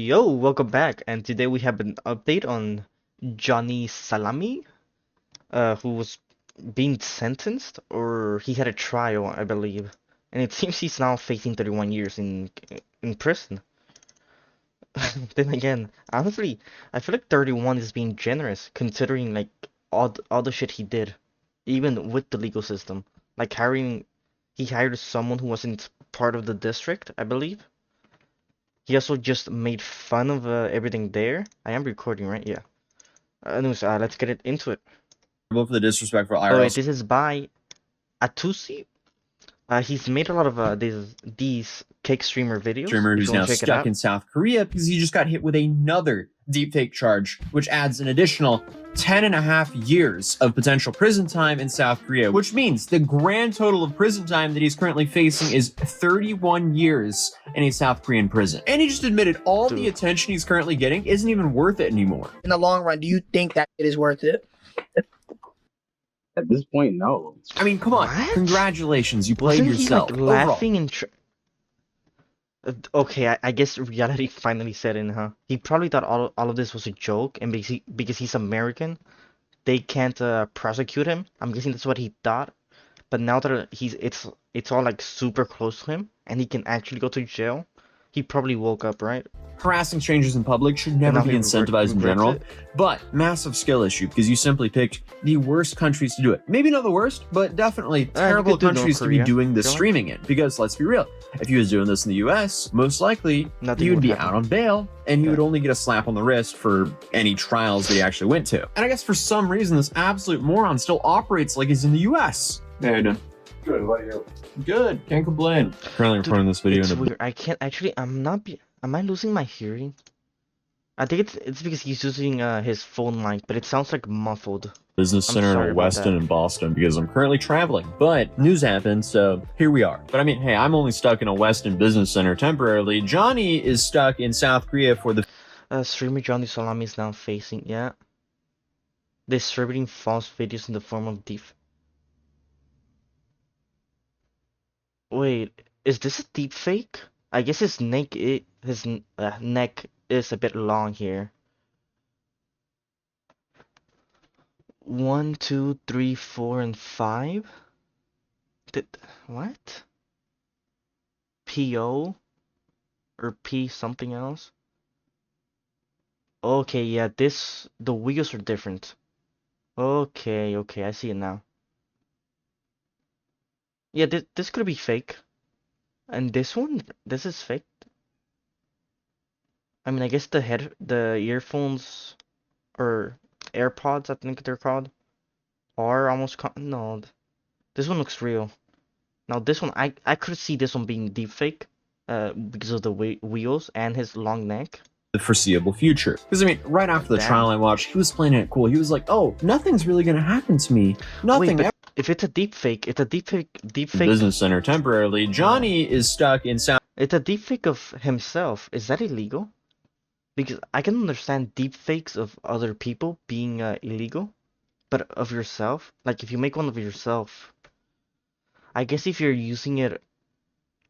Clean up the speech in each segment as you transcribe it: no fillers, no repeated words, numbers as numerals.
Yo, welcome back, and today we have an update on Johnny Salami, who was being sentenced, or he had a trial, I believe, and it seems he's now facing 31 years in prison. Then again, honestly, I feel like 31 is being generous, considering like all the shit he did, even with the legal system, like he hired someone who wasn't part of the district, I believe. He also just made fun of everything there. I am recording, right? Yeah. Anyways, let's get it into it. For the disrespectful Oh wait, IRL this is by Atusi. He's made a lot of these cake streamer videos. streamer If who's you want now to check it stuck out. in South Korea because he just got hit with another deepfake charge, which adds an additional 10 and a half years of potential prison time in South Korea, which means the grand total of prison time that he's currently facing is 31 years in a South Korean prison. And he just admitted all the Dude. attention he's currently getting isn't even worth it anymore. In the long run, do you think that it is worth it? At this point, no. I mean, come on. What? Congratulations, you played Wasn't he yourself. like Overall, laughing and okay, I guess reality finally set in, huh? He probably thought all of this was a joke, and because he's American, they can't prosecute him. I'm guessing that's what he thought. But now that it's all like super close to him, and he can actually go to jail, he probably woke up, right? harassing strangers in public should never now be he incentivized in regrets general, it. but massive skill issue because you simply picked the worst countries to do it. Maybe not the worst, but definitely terrible could do North countries to be Korea, doing the don't I? streaming in. Because let's be real, if he was doing this in the US, most likely Nothing he would would be happen. out on bail and he Yeah. would only get a slap on the wrist for any trials that he actually went to. And I guess for some reason, this absolute moron still operates like he's in the US. Yeah, you doing? Good, what you? Good, can't complain. Currently Dude, recording this video It's in a weird. I can't actually. Am I losing my hearing? I think it's because he's using his phone mic, but it sounds like muffled. business I'm center sorry in about Weston that. and Boston because I'm currently traveling. But news happened, so here we are. But I mean, hey, I'm only stuck in a Weston business center temporarily. Johnny is stuck in South Korea for the Streamer Johnny Salami is now facing distributing false videos in the form of deep. Wait, is this a deep fake? I guess his neck is a bit long here. 1, 2, 3, 4, and 5. Did what? PO or P something else? Okay, yeah, the wheels are different. Okay, I see it now. Yeah, this could be fake. And this is fake. I mean, I guess the earphones or AirPods, I think they're called, are almost no. This one looks real. Now this one, I could see this one being deepfake, because of the wheels and his long neck. foreseeable future. Because I mean, right after the Damn. trial I watched, he was playing it cool. He was like, "Oh, nothing's really gonna happen to me. Nothing." Wait, but if it's a deepfake, it's a deepfake. business center temporarily. Johnny is stuck in South It's a deepfake of himself. Is that illegal? Because I can understand deepfakes of other people being illegal, but of yourself, like if you make one of yourself, I guess if you're using it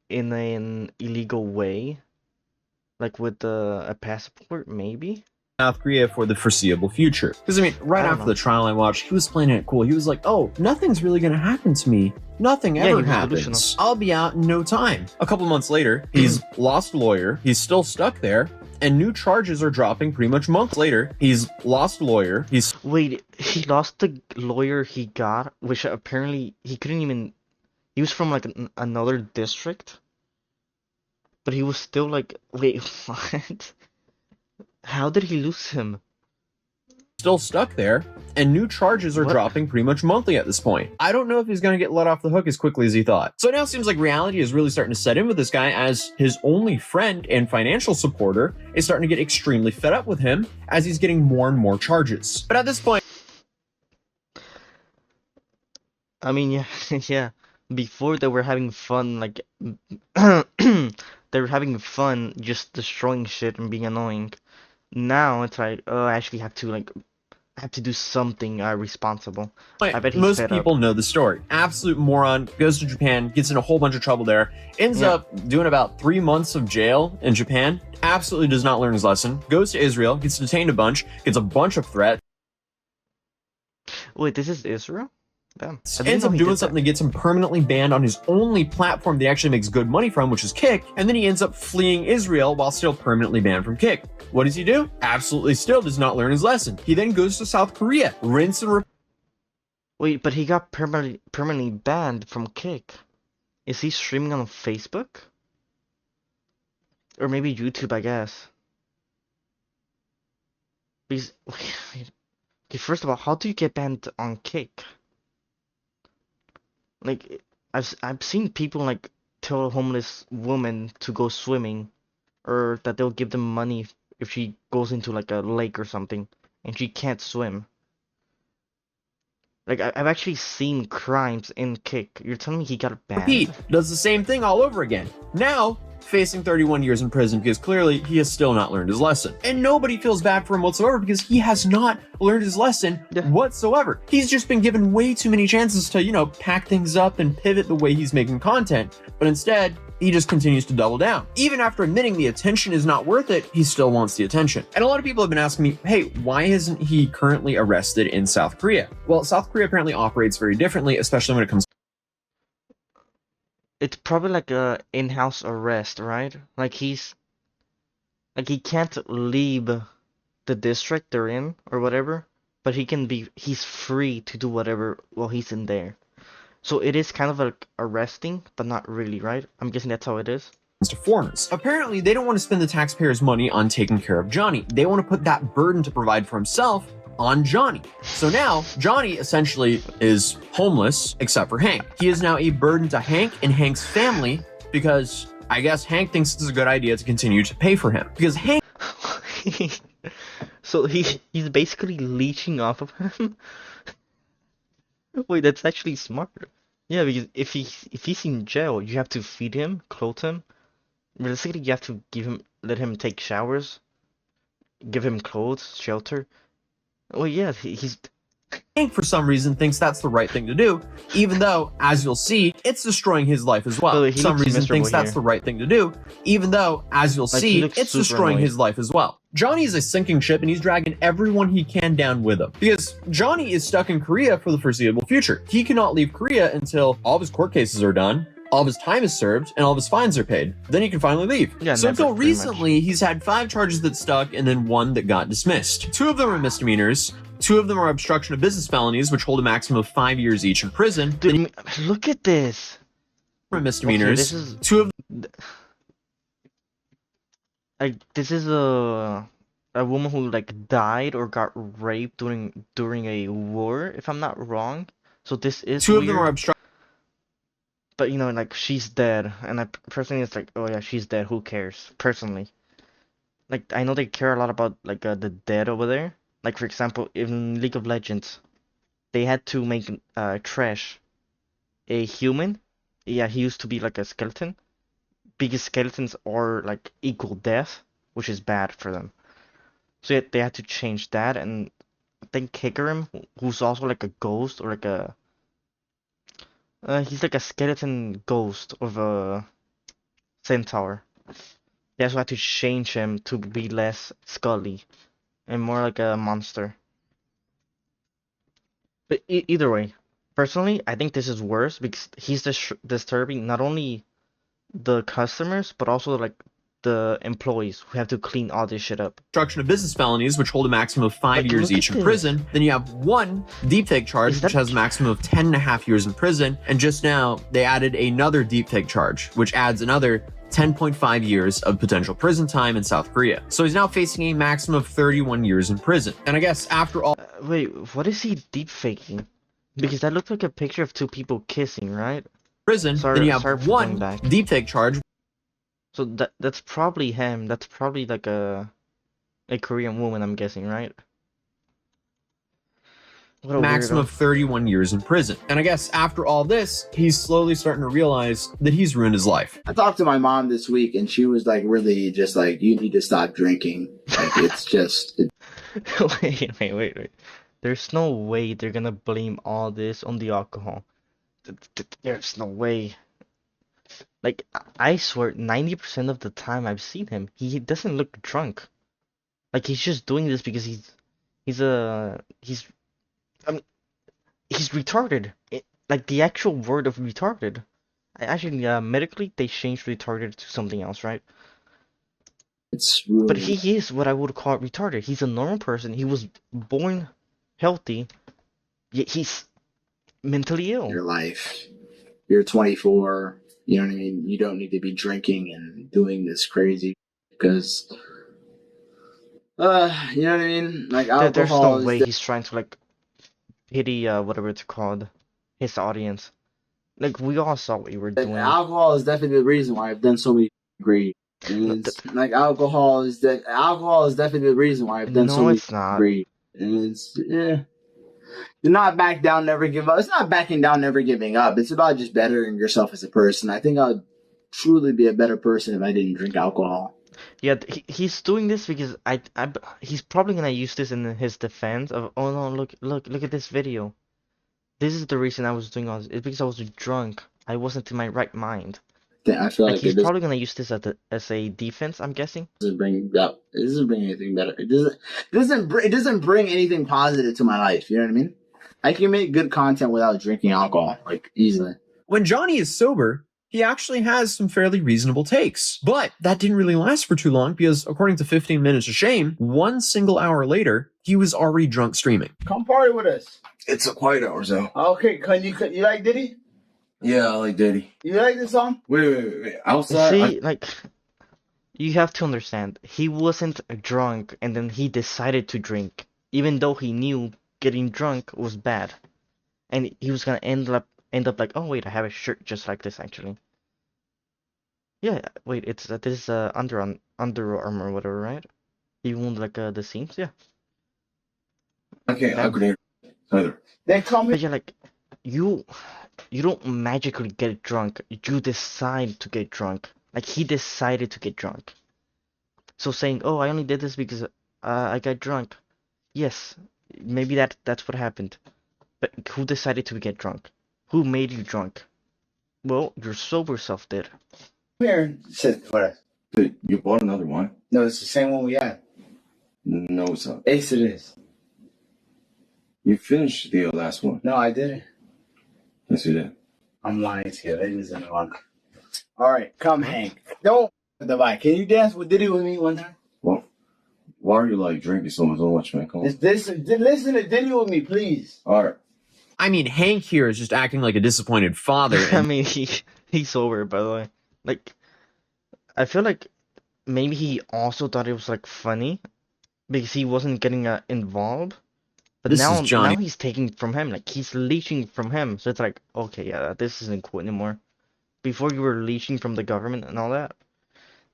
in an illegal way, like with a passport, maybe. South Korea for the foreseeable future. Because I mean, right I don't after know. the trial I watched, he was playing it cool. He was like, "Oh, nothing's really gonna happen to me. Nothing Yeah, ever he was happens. delusional. I'll be out in no time." A couple months later, he's lost a lawyer. He's still stuck there, and new charges are dropping pretty much months later. He's lost a lawyer. He's Wait, he lost the lawyer he got, which apparently he couldn't even. He was from like another district, but he was still like, wait, what? How did he lose him? still stuck there, and new charges are What? dropping pretty much monthly at this point. I don't know if he's going to get let off the hook as quickly as he thought. So it now seems like reality is really starting to set in with this guy, as his only friend and financial supporter is starting to get extremely fed up with him as he's getting more and more charges. But at this point, I mean, yeah, yeah. Before they were having fun, like they were having fun just destroying shit and being annoying. Now it's like, oh, I actually have to like, have to do something responsible. I bet he's Most fed people up. know the story. Absolute moron, goes to Japan, gets in a whole bunch of trouble there, ends Yeah. up doing about 3 months of jail in Japan, absolutely does not learn his lesson, goes to Israel, gets detained a bunch, gets a bunch of threats, Wait, this is Israel? Damn. I didn't ends know up he doing did that. something that gets him permanently banned on his only platform that he actually makes good money from, which is Kick, and then he ends up fleeing Israel while still permanently banned from Kick. What does he do? Absolutely still does not learn his lesson. He then goes to South Korea, rinse and repeat. Wait, but he got permanently banned from Kick. Is he streaming on Facebook? Or maybe YouTube, I guess. Because, wait. Okay, first of all, how do you get banned on Kick? Like, I've seen people like tell a homeless woman to go swimming, or that they'll give them money if she goes into like a lake or something, and she can't swim. Like, I've actually seen crimes in Kick. You're telling me he got banned? Does the same thing all over again. Now, facing 31 years in prison because clearly he has still not learned his lesson. And nobody feels bad for him whatsoever because he has not learned his lesson whatsoever. He's just been given way too many chances to, pack things up and pivot the way he's making content. But instead, he just continues to double down. Even after admitting the attention is not worth it, he still wants the attention. And a lot of people have been asking me, hey, why isn't he currently arrested in South Korea? Well, South Korea apparently operates very differently, especially when it comes It's probably like a in-house arrest, right? Like he can't leave the district they're in or whatever, but he's free to do whatever while he's in there. So it is kind of like arresting, but not really, right? I'm guessing that's how it is. to foreigners. Apparently, they don't want to spend the taxpayers' money on taking care of Johnny. They want to put that burden to provide for himself on Johnny. So now, Johnny essentially is homeless, except for Hank. He is now a burden to Hank and Hank's family because I guess Hank thinks it's a good idea to continue to pay for him. Because Hank So he's basically leeching off of him. Wait, that's actually smart. Yeah, because if he's in jail, you have to feed him, clothe him. Realistically, you have to let him take showers, give him clothes, shelter. Well, yeah, he's Hank, for some reason, thinks that's the right thing to do, even though, as you'll see, it's destroying his life as well. Oh, he For some looks reason, miserable thinks that's here. the right thing to do, even though, as you'll Like, he see, looks it's super destroying annoyed. his life as well. Johnny is a sinking ship, and he's dragging everyone he can down with him. Because Johnny is stuck in Korea for the foreseeable future. He cannot leave Korea until all of his court cases are done, all of his time is served, and all of his fines are paid. Then he can finally leave. Yeah, So never, until pretty much. recently, he's had 5 charges that stuck, and then 1 that got dismissed. 2 of them are misdemeanors. 2 of them are obstruction of business felonies, which hold a maximum of 5 years each in prison. Dude, look at this. Are misdemeanors. Okay, this is 2 of this is a woman who like died or got raped during a war, if I'm not wrong. So this is 2 of them weird. are obstruction. But like she's dead, and I personally it's like, oh yeah, she's dead. Who cares? Personally, like I know they care a lot about like the dead over there. Like for example, in League of Legends, they had to make Trash a human. Yeah, he used to be like a skeleton. Because skeletons are like equal death, which is bad for them. So yeah, they had to change that, and I think Hikarim, who's also like a ghost or like a he's like a skeleton ghost of a centaur. They also had to change him to be less Scully and more like a monster. But either way, personally, I think this is worse because he's disturbing not only the customers but also like the employees who have to clean all this shit up. Obstruction of business felonies, which hold a maximum of 5 Like, years look each at in this. prison. Then you have 1 deepfake charge, Is which that- has a maximum of 10.5 years in prison. And just now, they added another deepfake charge, which adds another 10.5 years of potential prison time in South Korea. So he's now facing a maximum of 31 years in prison. And I guess after all Wait, what is he deep faking? Because that looked like a picture of 2 people kissing, right? prison, Sorry- then you sorry have for 1 going back. deepfake charge, So that's probably him. That's probably like a Korean woman, I'm guessing, right? What a maximum weirdo. of 31 years in prison. And I guess after all this, he's slowly starting to realize that he's ruined his life. I talked to my mom this week, and she was like, really just like, you need to stop drinking. Like, it's just, Wait. There's no way they're gonna blame all this on the alcohol. There's no way. Like, I swear, 90% of the time I've seen him, he doesn't look drunk. Like, he's just doing this because he's I mean, he's retarded. Like the actual word of retarded. Actually, medically they changed retarded to something else, right? It's But ruining he is what I would call retarded. He's a normal person. He was born healthy, yet he's mentally ill. your life. You're 24. You know what I mean? You don't need to be drinking and doing this crazy because, you know what I mean? Like There's no alcohol is way he's trying to like pity whatever it's called, his audience. Like we all saw what you were doing. alcohol is definitely the reason why I've done so many great. No, And it's like alcohol is definitely the reason why I've done so no, many it's not. great. And it's do not back down, never give up. It's not backing down, never giving up. It's about just bettering yourself as a person. I think I'd truly be a better person if I didn't drink alcohol. Yeah, he's doing this because he's probably gonna use this in his defense of, oh no, look at this video. This is the reason I was doing all this. It's because I was drunk. I wasn't in my right mind. I feel Like like he's it probably gonna use this as a defense, I'm guessing. doesn't bring that. It doesn't bring anything better. It doesn't bring anything positive to my life. You know what I mean? I can make good content without drinking alcohol, like easily. When Johnny is sober, he actually has some fairly reasonable takes. But that didn't really last for too long because, according to 15 Minutes of Shame, 1 single hour later, he was already drunk streaming. Come party with us. It's a quiet hour, so. Okay, you like Diddy? Yeah, I like Diddy. You like this song? Wait. Outside? See, like, you have to understand, he wasn't drunk and then he decided to drink, even though he knew getting drunk was bad, and he was gonna end up like, oh wait, I have a shirt just like this actually. Yeah, wait, it's this is Under Armour or whatever, right? He won like the seams, yeah. Okay, I couldn't hear either. They come But here. yeah, like you don't magically get drunk. You decide to get drunk. Like he decided to get drunk. So saying, "Oh, I only did this because I got drunk." Yes, maybe that's what happened. But who decided to get drunk? Who made you drunk? Well, your sober self did. Here. Sit with us. Dude, you bought another one? No, it's the same one we had. No, it's not. Ace it is. You finished the last one. No, I didn't. Yes, you did. I'm lying to you. It isn't one. All right, come Hank. Don't the bike. Can you dance with Diddy with me one time? Well, why are you like drinking so much, man? Come on. Listen to Diddy with me, please. All right. I mean, Hank here is just acting like a disappointed father. I And mean, he's sober, by the way. Like, I feel like maybe he also thought it was like funny because he wasn't getting involved. But This now is Johnny. he's taking from him, like he's leeching from him. So it's like, okay, yeah, this isn't cool anymore. Before you were leeching from the government and all that,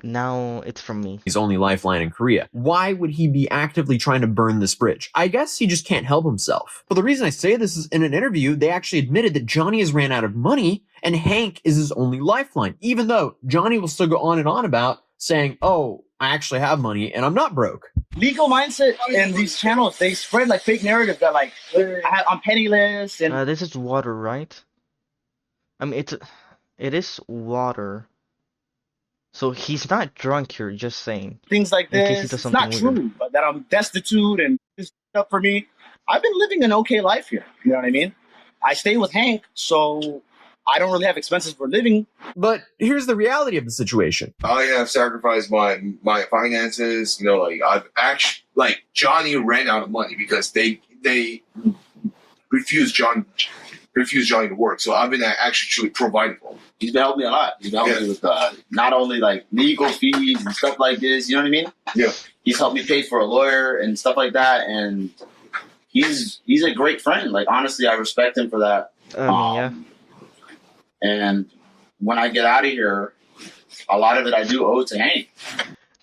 now it's from me. his only lifeline in Korea. Why would he be actively trying to burn this bridge? I guess he just can't help himself. But the reason I say this is in an interview, they actually admitted that Johnny has ran out of money and Hank is his only lifeline, even though Johnny will still go on and on about saying, oh, I actually have money and I'm not broke. Legal mindset and these channels, they spread like fake narrative that like I'm penniless and This is water, right? I mean, it is water. So he's not drunk here, just saying. things like In case he this. does It's not something weird. true, but that I'm destitute and this stuff for me. I've been living an okay life here. You know what I mean? I stay with Hank, so I don't really have expenses for living. But here's the reality of the situation. I have sacrificed my finances. You know, like I've actually Johnny ran out of money because they refused Johnny to work. So I've been actually providing for him. He's been helping me a lot. He's been helping me with not only like legal fees and stuff like this. You know what I mean? Yeah. He's helped me pay for a lawyer and stuff like that. And he's a great friend. Like honestly, I respect him for that. Yeah. And when I get out of here, a lot of it I do owe to Hank.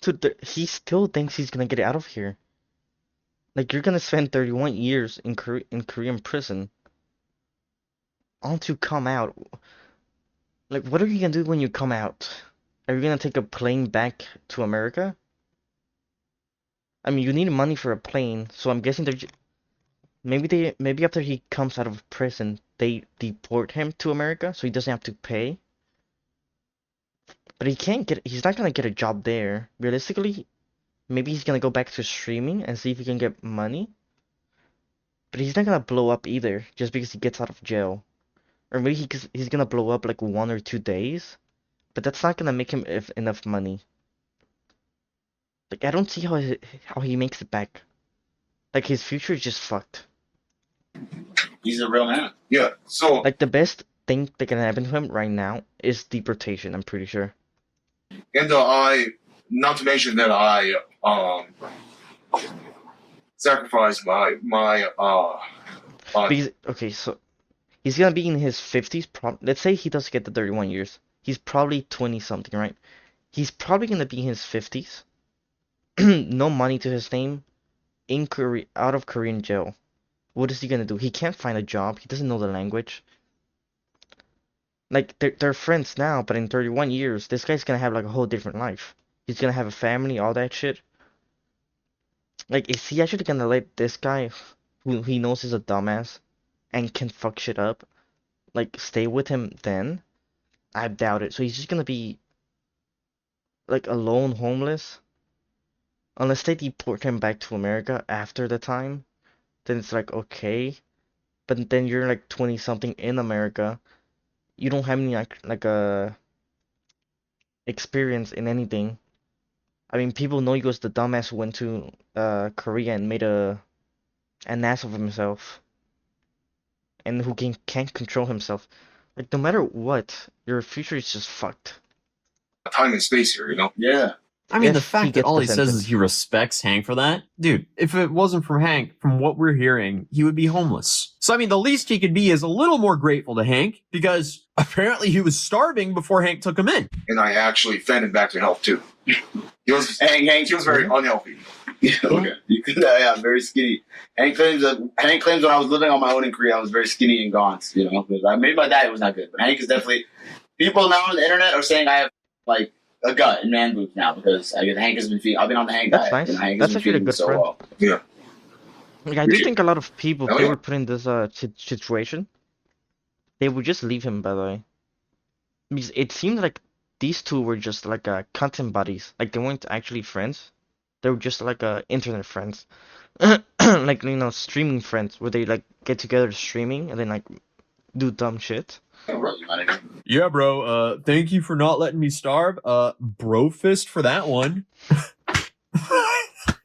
Dude, he still thinks he's gonna get out of here. Like, you're gonna spend 31 years in Korean prison. On to come out. Like, what are you gonna do when you come out? Are you gonna take a plane back to America? I mean, you need money for a plane, so I'm guessing they're maybe after he comes out of prison, they deport him to America so he doesn't have to pay. But he's not gonna get a job there. Realistically, maybe he's gonna go back to streaming and see if he can get money. But he's not gonna blow up either, just because he gets out of jail. Or maybe he's gonna blow up like 1 or 2 days. But that's not gonna make him enough money. Like, I don't see how he makes it back. Like, his future is just fucked. He's a real man. Yeah. So Like, the best thing that can happen to him right now is deportation, I'm pretty sure. and not to mention that I sacrificed my Because, okay, so he's gonna be in his 50s. Let's say he does get the 31 years. He's probably 20 something, right? He's probably gonna be in his 50s. No money to his name, in Korea, out of Korean jail. What is he gonna do? He can't find a job. He doesn't know the language. Like, they're friends now, but in 31 years, this guy's gonna have like a whole different life. He's gonna have a family, all that shit. Like, is he actually gonna let this guy, who he knows is a dumbass, and can fuck shit up, like, stay with him then? I doubt it. So he's just gonna be, like, alone, homeless. Unless they deport him back to America after the time, then it's like, okay. But then you're like 20 something in America. You don't have any like experience in anything. I mean, people know you as the dumbass who went to Korea and made an ass of himself, and who can't control himself. Like, no matter what, your future is just fucked. time and space here, you know? Yeah. I mean, If the he fact that gets all the he says is sentence. he respects Hank for that, dude, if it wasn't for Hank, from what we're hearing, he would be homeless. So, I mean, the least he could be is a little more grateful to Hank, because apparently he was starving before Hank took him in. And I actually fed him back to health too. He was Hank very unhealthy. Yeah, okay. Yeah, very skinny. Hank claims when I was living on my own in Korea, I was very skinny and gaunt, you know, because maybe my diet was not good. But Hank is definitely, people now on the internet are saying I have, like, a gut and man boobs now because I guess Hank has been feeding. I've been on the Hank That's diet. nice. And Hank That's has been actually a feeding me good so friend. well. Yeah. Like, I do Appreciate think a lot of people, if Oh, they yeah. were put in this situation, they would just leave him, by the way. Because it seemed like these two were just like content buddies. Like, they weren't actually friends. They were just like internet friends. Like, you know, streaming friends, where they like get together streaming and then like do dumb shit. Yeah, bro, thank you for not letting me starve. Bro fist for that one.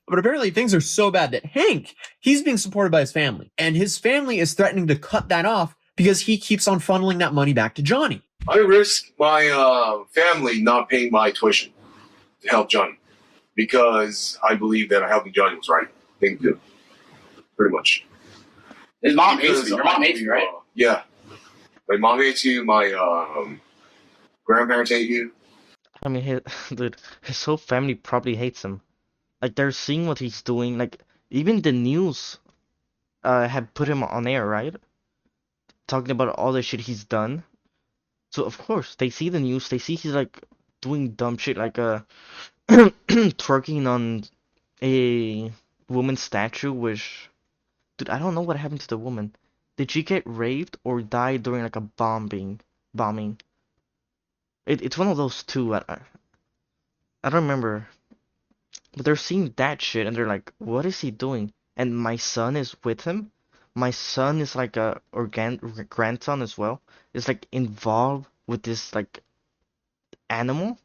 But apparently things are so bad that Hank, he's being supported by his family. And his family is threatening to cut that off because he keeps on funneling that money back to Johnny. I risk my family not paying my tuition to help Johnny because I believe that helping Johnny was right thing to do. Pretty much. His mom hates Because me. Your mom hates me, right? Yeah. My mom hates you. My grandparents hate you. I mean, dude, his whole family probably hates him. Like, they're seeing what he's doing. Like, even the news had put him on air, right? Talking about all the shit he's done. So of course they see the news. They see he's like doing dumb shit, like twerking on a woman's statue. Which, dude, I don't know what happened to the woman. Did she get raped or die during like a bombing? It's one of those two. I don't remember. But they're seeing that shit and they're like, what is he doing? And my son is with him. My son is like grandson as well. Is like involved with this like animal.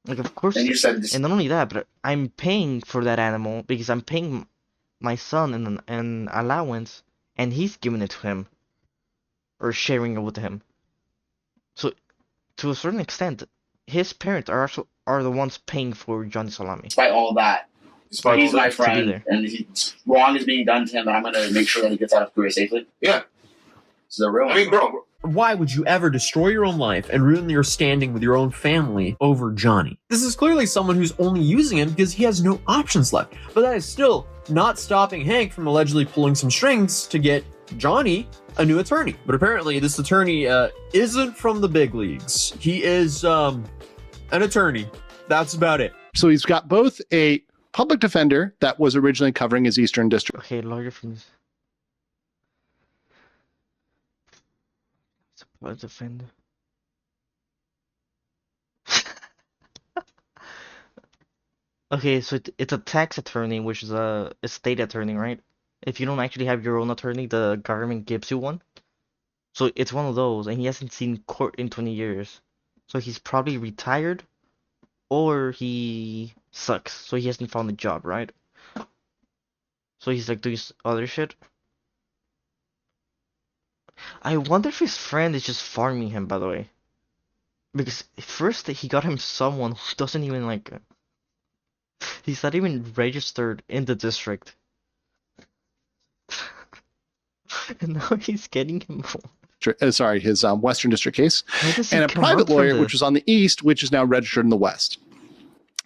Like, of course, And you said this. and not only that, but I'm paying for that animal because I'm paying my son an allowance, and he's giving it to him or sharing it with him. So, to a certain extent, his parents are the ones paying for Johnny Salami. Despite all that, Despite he's all my that. friend, there. and wrong is being done to him, and I'm going to make sure that he gets out of Korea safely. Yeah. This is a real I mean, bro, Why would you ever destroy your own life and ruin your standing with your own family over Johnny? This is clearly someone who's only using him because he has no options left. But that is still not stopping Hank from allegedly pulling some strings to get Johnny a new attorney. But apparently this attorney isn't from the big leagues. He is an attorney. That's about it. So he's got both a public defender that was originally covering his Eastern District. Okay, lawyer from this. Suppose defender. Okay, so it's a tax attorney, which is a state attorney, right? If you don't actually have your own attorney, the government gives you one. So it's one of those, and he hasn't seen court in 20 years. So he's probably retired, or he sucks, so he hasn't found a job, right? So he's like doing other shit. I wonder if his friend is just farming him, by the way. Because first he got him someone who doesn't even like... He's not even registered in the district. And now he's getting him... His Western District case, How does he and a come private up for lawyer, which this? was on the East, which is now registered in the West.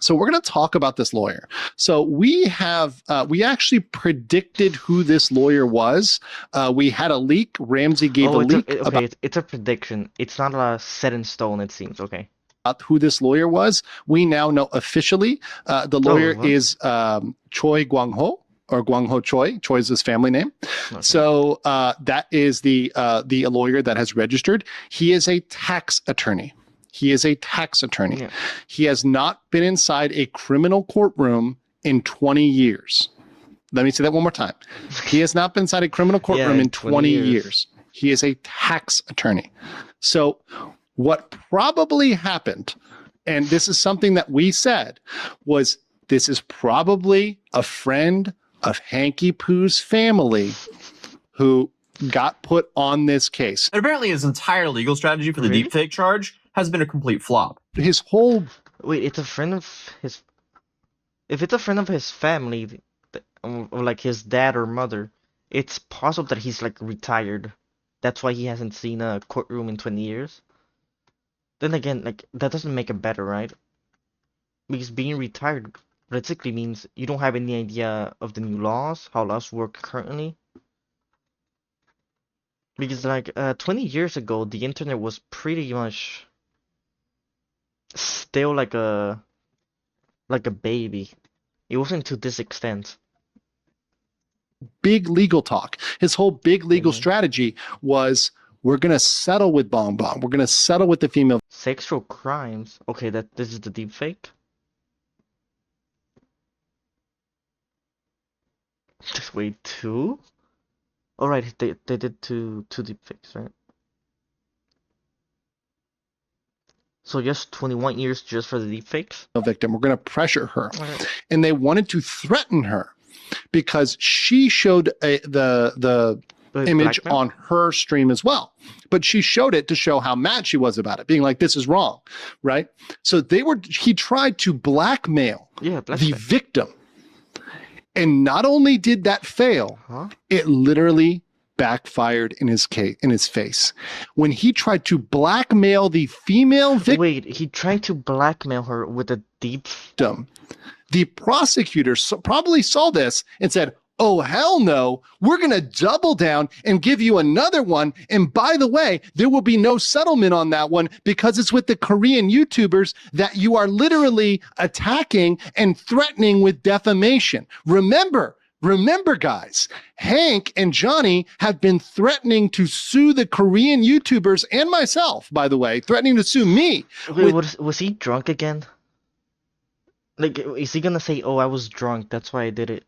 So we're going to talk about this lawyer. So we actually predicted who this lawyer was. We had a leak. Ramsey gave a leak It's a prediction. It's not set in stone, it seems. Okay. about who this lawyer was. We now know officially. The lawyer what? is Choi Guang-ho, or Guang-ho Choi. Choi is his family name. Okay. So that is the lawyer that has registered. He is a tax attorney. He is a tax attorney. Yeah. He has not been inside a criminal courtroom in 20 years. Let me say that one more time. He has not been inside a criminal courtroom Yeah, in 20 years. He is a tax attorney. So what probably happened, and this is something that we said, was this is probably a friend of Hanky Poo's family who got put on this case. And apparently his entire legal strategy for the Really? deepfake charge has been a complete flop. His whole Wait, it's a friend of his... If it's a friend of his family, or like his dad or mother, it's possible that he's like retired. That's why he hasn't seen a courtroom in 20 years. Then again, like, that doesn't make it better, right? Because being retired basically means you don't have any idea of the new laws, how laws work currently. Because like 20 years ago, the internet was pretty much still like a baby. It wasn't to this extent. big legal talk, his whole big legal Mhm. strategy was, we're going to settle with Bong Bong. We're going to settle with the female Sexual crimes. Okay, this is the deep fake. Just wait, two? Alright, they did two deep fakes, right? So just 21 years just for the deep fakes? victim. We're going to pressure her. Alright. And they wanted to threaten her because she showed the image Blackmail? on her stream as well. But she showed it to show how mad she was about it, being like, this is wrong, right? So he tried to blackmail Yeah, the blackmail. victim. And not only did that fail, Huh? it literally backfired in his face. When he tried to blackmail the female Wait, he tried to blackmail her with a deep... victim, the prosecutor probably saw this and said, oh, hell no, we're going to double down and give you another one. And by the way, there will be no settlement on that one because it's with the Korean YouTubers that you are literally attacking and threatening with defamation. Remember, guys, Hank and Johnny have been threatening to sue the Korean YouTubers and myself, by the way, threatening to sue me. Wait, was he drunk again? Like, is he gonna say, oh, I was drunk, that's why I did it?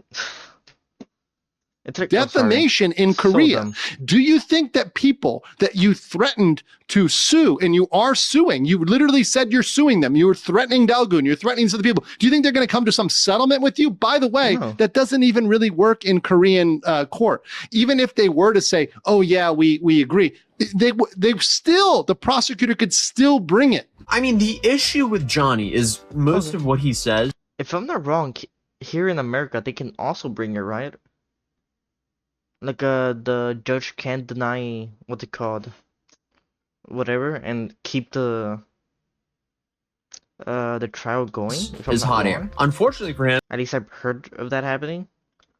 It's like, I'm sorry. Defamation in So Korea. dumb. Do you think that people that you threatened to sue, and you are suing, you literally said you're suing them, you were threatening Dalgun, you're threatening other people, do you think they're going to come to some settlement with you? By the way, No. that doesn't even really work in Korean court. Even if they were to say, oh yeah, we agree, they still, the prosecutor could still bring it. I mean, the issue with Johnny is most Okay. of what he says If I'm not wrong, here in America, they can also bring it, right? Like, the judge can't deny what's it called, whatever, and keep the trial going. If I'm is not hot wrong. air. Unfortunately for him, At least I've heard of that happening.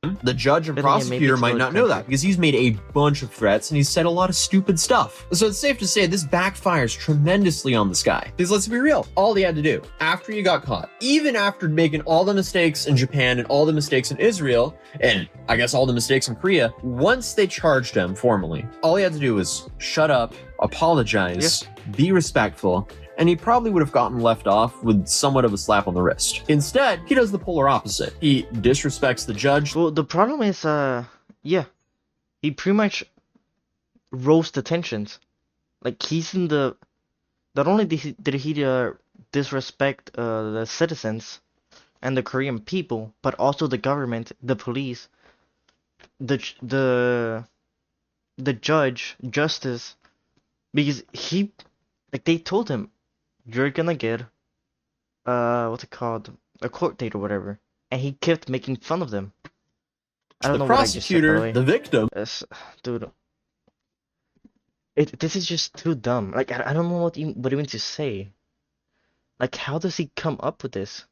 The judge and But then, yeah, maybe prosecutor it's might really not know that expensive. because he's made a bunch of threats and he's said a lot of stupid stuff. So it's safe to say this backfires tremendously on this guy. Because let's be real, all he had to do after he got caught, even after making all the mistakes in Japan and all the mistakes in Israel, and I guess all the mistakes in Korea, once they charged him formally, all he had to do was shut up, apologize, be respectful, and he probably would have gotten left off with somewhat of a slap on the wrist. Instead, he does the polar opposite. He disrespects the judge. Well, the problem is, yeah, he pretty much rose the tensions. Like, he's in the... Not only did he disrespect the citizens and the Korean people, but also the government, the police, the judge, justice, because like, they told him, you're gonna get, what's it called, a court date or whatever, and he kept making fun of them. I don't The know what I just said, by the prosecutor, way. the victim, Dude, this is just too dumb. Like, I don't know what even to say. Like, how does he come up with this?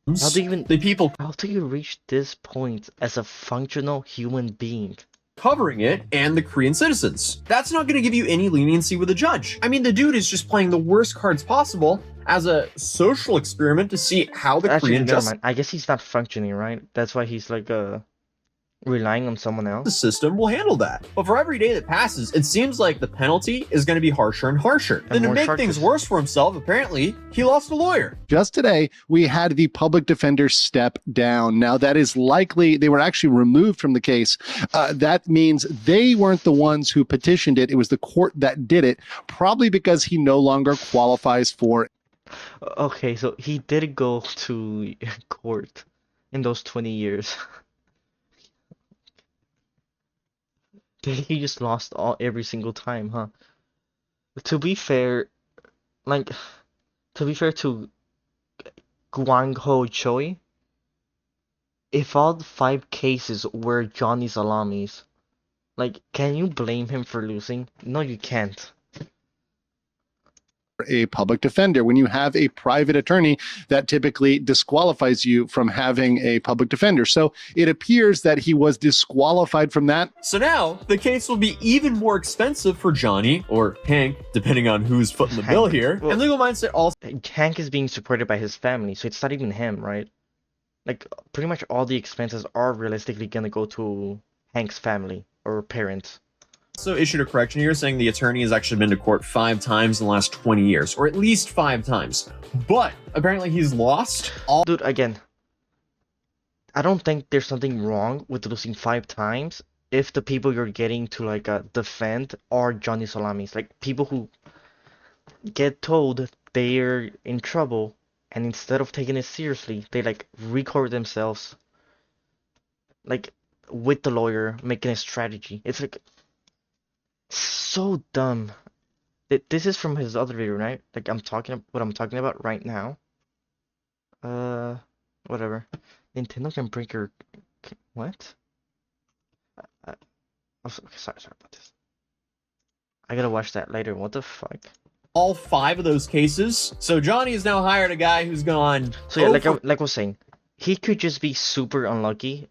How do you reach this point as a functional human being? covering it and the Korean citizens. That's not going to give you any leniency with a judge. I mean, the dude is just playing the worst cards possible as a social experiment to see how the Actually, Korean never justice mind. I guess he's not functioning, right? That's why he's like relying on someone else. system will handle that. But for every day that passes, it seems like the penalty is going to be harsher and harsher. And to more make charges. things worse for himself, apparently, he lost a lawyer. Just today, we had the public defender step down. Now, that is likely they were actually removed from the case. That means they weren't the ones who petitioned it. It was the court that did it, probably because he no longer qualifies for it. Okay, so he did go to court in those 20 years. He just lost every single time, huh? To be fair, like, to be fair to Gwang Ho Choi, if all the 5 cases were Johnny Salamis, like, can you blame him for losing? No, you can't. A public defender. When you have a private attorney, that typically disqualifies you from having a public defender. So it appears that he was disqualified from that. So now, the case will be even more expensive for Johnny, or Hank, depending on who's footing the bill here. Well, and Legal Mindset also Hank is being supported by his family, so it's not even him, right? Like, pretty much all the expenses are realistically gonna go to Hank's family or parents. issued a correction here saying the attorney has actually been to court 5 times in the last 20 years, or at least 5 times. But apparently he's lost all. Dude, again, I don't think there's something wrong with losing 5 times if the people you're getting to like defend are Johnny Salamis, like people who get told they're in trouble and instead of taking it seriously, they like record themselves like with the lawyer making a strategy. It's like so dumb. This is from his other video, right? Like what I'm talking about right now. Whatever. Nintendo can break your what? Oh, sorry about this. I gotta watch that later. What the fuck? All 5 of those cases. So Johnny has now hired a guy who's gone. So yeah, like I was saying, he could just be super unlucky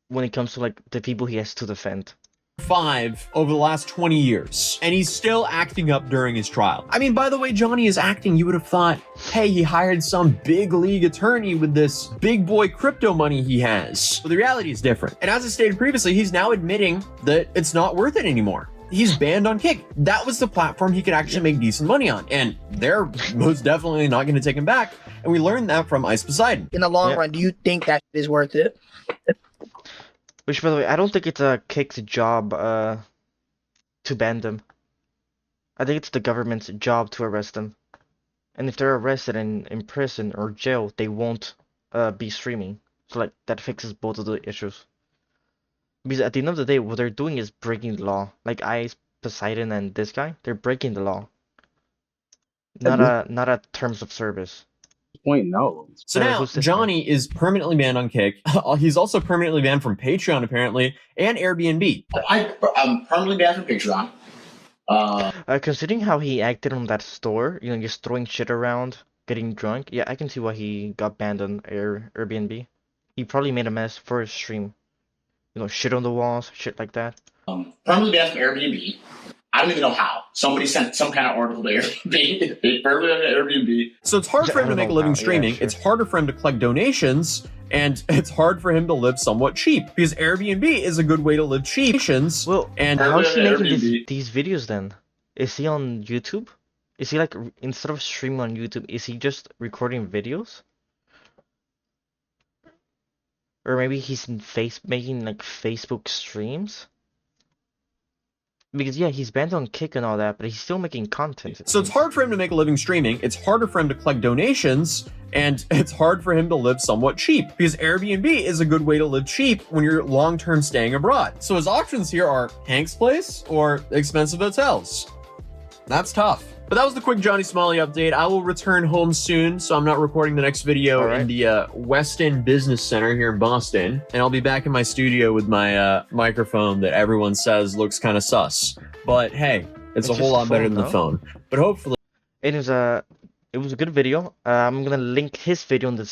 when it comes to like the people he has to defend. 5 over the last 20 years, and he's still acting up during his trial. I mean, by the way Johnny is acting, you would have thought, hey, he hired some big league attorney with this big boy crypto money he has. But the reality is different. And as I stated previously, he's now admitting that it's not worth it anymore. He's banned on Kick. That was the platform he could actually make decent money on, and they're most definitely not going to take him back. And we learned that from Ice Poseidon. In the long run, do you think that is worth it? Which, by the way, I don't think it's a Kick's job to ban them. I think it's the government's job to arrest them. And if they're arrested and in prison or jail, they won't be streaming. So like that fixes both of the issues. Because at the end of the day, what they're doing is breaking the law. Like Ice, Poseidon, and this guy, they're breaking the law. Not a terms of service. Point no. So now who's this Johnny is permanently banned on Kick. He's also permanently banned from Patreon, apparently, and Airbnb. I'm permanently banned from Patreon. Considering how he acted on that store, you know, just throwing shit around, getting drunk, yeah, I can see why he got banned on Airbnb. He probably made a mess for his stream. shit on the walls, shit like that. Permanently banned from Airbnb. I don't even know how. Somebody sent some kind of article to Airbnb. They permanently banned Airbnb. So it's hard for I him to don't make a know living how, yeah, streaming. sure. It's harder for him to collect donations, and it's hard for him to live somewhat cheap because Airbnb is a good way to live cheap. Well, And how's he making Airbnb. these videos then? Is he on YouTube? Is he like instead of streaming on YouTube, is he just recording videos? Or maybe he's making like Facebook streams? Because yeah, he's banned on Kick and all that, but he's still making content. so it's hard for him to make a living streaming. It's harder for him to collect donations, and it's hard for him to live somewhat cheap because Airbnb is a good way to live cheap when you're long-term staying abroad. So his options here are Hank's Place or expensive hotels. That's tough. But that was the quick Johnny Somali update. I will return home soon, so I'm not recording the next video in the West End Business Center here in Boston. And I'll be back in my studio with my microphone that everyone says looks kind of sus. But hey, it's a whole lot better than the phone. But hopefully... It was a good video. I'm gonna link his video in the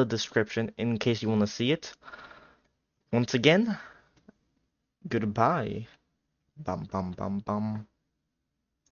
description, in case you want to see it. Once again, goodbye. Bum bum bum bum.